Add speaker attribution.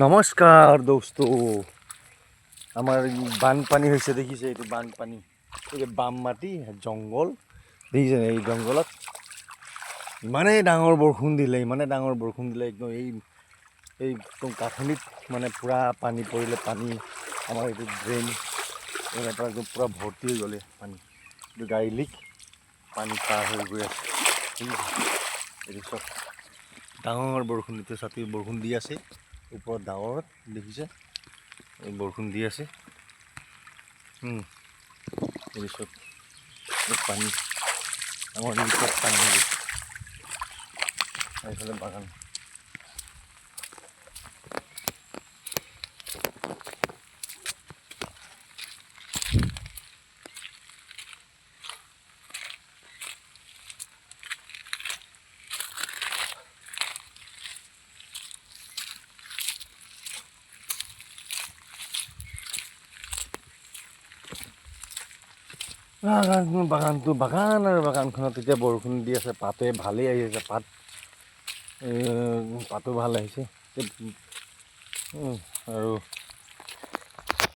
Speaker 1: নমস্কাৰ দোস্ত, আমাৰ বানপানী হৈছে দেখিছে। এইটো বানপানী, এই বাম মাটি জংঘল দেখিছে। এই জংঘলত ইমানেই ডাঙৰ বৰষুণ দিলে একদম এই কাঠনিত মানে পূৰা পানী পৰিলে। পানী আমাৰ এইটো ড্ৰেইন পৰা একদম পূৰা ভৰ্তি হৈ গ'লে পানী। এইটো গাড়ী লিক পানী পাৰ হৈ গৈ আছে। এইটো চব ডাঙৰ বৰষুণ, এইটো ছাতি বৰষুণ দি আছে। ওপৰত ডাঙৰত দেখিছে এই বৰষুণ দি আছে। এই চব পানী আমাৰ চব পানী হৈ গৈছে। এইফালে বাগান বাগানখনত এতিয়া বৰষুণ দি আছে। পাতে ভালেই আহি আছে, পাতো ভাল আহিছে। আৰু